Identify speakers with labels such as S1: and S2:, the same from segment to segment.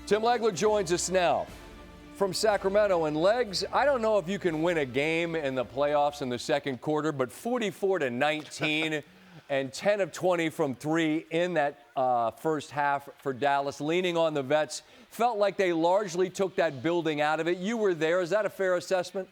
S1: Tim Legler joins us now from Sacramento. And Legs, I don't know if you can win a game in the playoffs in the second quarter, but 44-19 and 10 of 20 from three in that first half for Dallas, leaning on the vets. Felt like they largely took that building out of it. You were there. Is that a fair assessment?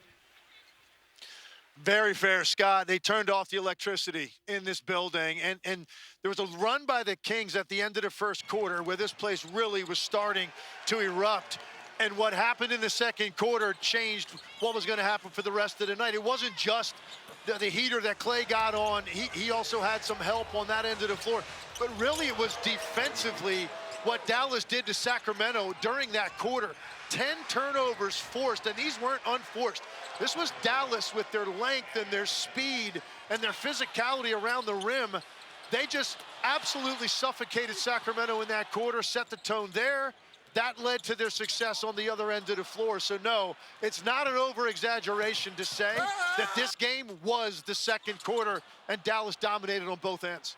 S2: Very fair, Scott. They turned off the electricity in this building, and there was a run by the Kings at the end of the first quarter where this place really was starting to erupt. And what happened in the second quarter changed what was going to happen for the rest of the night. It wasn't just the heater that Clay got on. He also had some help on that end of the floor. But really it was defensively what Dallas did to Sacramento during that quarter. 10 turnovers forced, and these weren't unforced. This was Dallas with their length and their speed and their physicality around the rim. They just absolutely suffocated Sacramento in that quarter, set the tone there. That led to their success on the other end of the floor. So no, it's not an over-exaggeration to say that this game was the second quarter and Dallas dominated on both ends.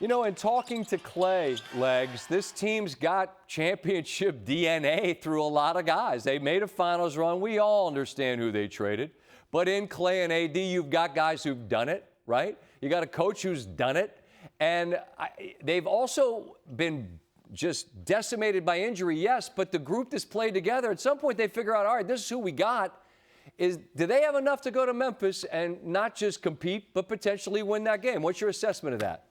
S1: You know, in talking to Clay, Legs, this team's got championship DNA through a lot of guys. They made a finals run. We all understand who they traded. But in Clay and AD, you've got guys who've done it, right? You got a coach who's done it. And they've also been just decimated by injury, yes, but the group that's played together, at some point they figure out, all right, this is who we got. Do they have enough to go to Memphis and not just compete, but potentially win that game? What's your assessment of that?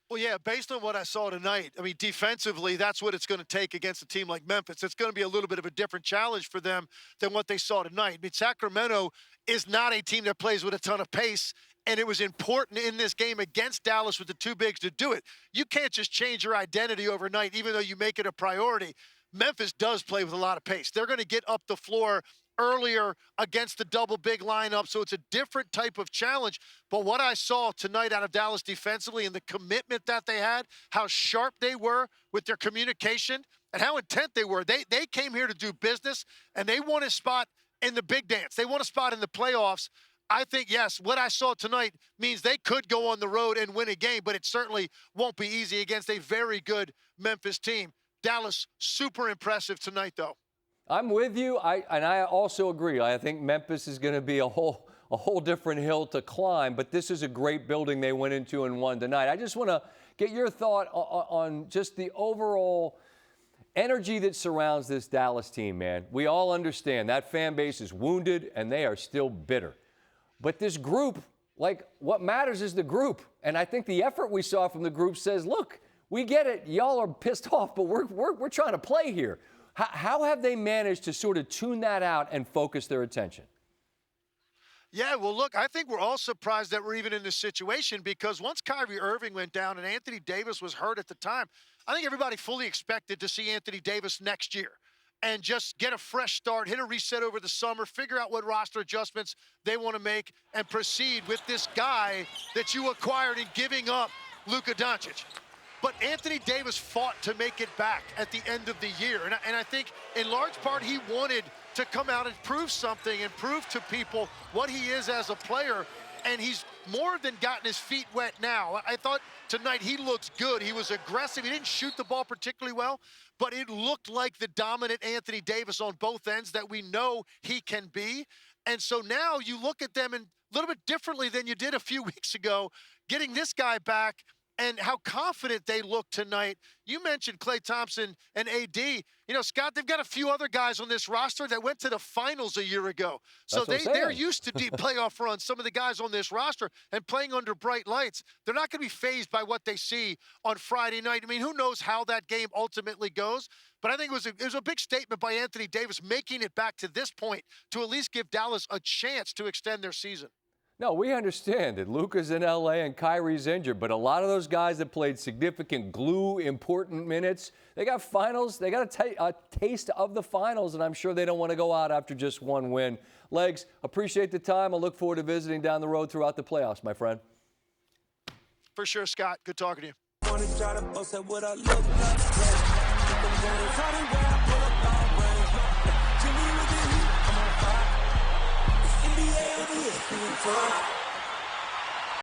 S2: Well, yeah, based on what I saw tonight, I mean, defensively, that's what it's going to take against a team like Memphis. It's going to be a little bit of a different challenge for them than what they saw tonight. I mean, Sacramento is not a team that plays with a ton of pace, and it was important in this game against Dallas with the two bigs to do it. You can't just change your identity overnight, even though you make it a priority. Memphis does play with a lot of pace. They're going to get up the floor earlier against the double big lineup, so it's a different type of challenge. But what I saw tonight out of Dallas defensively and the commitment that they had, how sharp they were with their communication, and how intent they were. They came here to do business, and they want a spot in the big dance. They want a spot in the playoffs. I think, yes, what I saw tonight means they could go on the road and win a game, but it certainly won't be easy against a very good Memphis team. Dallas, super impressive tonight, though.
S1: I'm with you, and I also agree. I think Memphis is going to be a whole different hill to climb, but this is a great building they went into and won tonight. I just want to get your thought on just the overall energy that surrounds this Dallas team, man. We all understand that fan base is wounded, and they are still bitter. But this group, like, what matters is the group, and I think the effort we saw from the group says, look, we get it. Y'all are pissed off, but we're trying to play here. How have they managed to sort of tune that out and focus their attention?
S2: Yeah, well, look, I think we're all surprised that we're even in this situation because once Kyrie Irving went down and Anthony Davis was hurt at the time, I think everybody fully expected to see Anthony Davis next year and just get a fresh start, hit a reset over the summer, figure out what roster adjustments they want to make, and proceed with this guy that you acquired in giving up Luka Doncic. But Anthony Davis fought to make it back at the end of the year. And I think in large part he wanted to come out and prove something and prove to people what he is as a player. And he's more than gotten his feet wet now. I thought tonight he looked good. He was aggressive. He didn't shoot the ball particularly well, but it looked like the dominant Anthony Davis on both ends that we know he can be. And so now you look at them a little bit differently than you did a few weeks ago, getting this guy back and how confident they look tonight. You mentioned Klay Thompson and AD. You know, Scott, they've got a few other guys on this roster that went to the finals a year ago. So they're used to deep playoff runs, some of the guys on this roster, and playing under bright lights. They're not going to be fazed by what they see on Friday night. I mean, who knows how that game ultimately goes? But I think it was a big statement by Anthony Davis making it back to this point to at least give Dallas a chance to extend their season.
S1: No, we understand that Luka's in L.A. and Kyrie's injured, but a lot of those guys that played significant glue, important minutes, they got finals. They got a taste of the finals, and I'm sure they don't want to go out after just one win. Legs, appreciate the time. I look forward to visiting down the road throughout the playoffs, my friend.
S2: For sure, Scott. Good talking to you. NBA,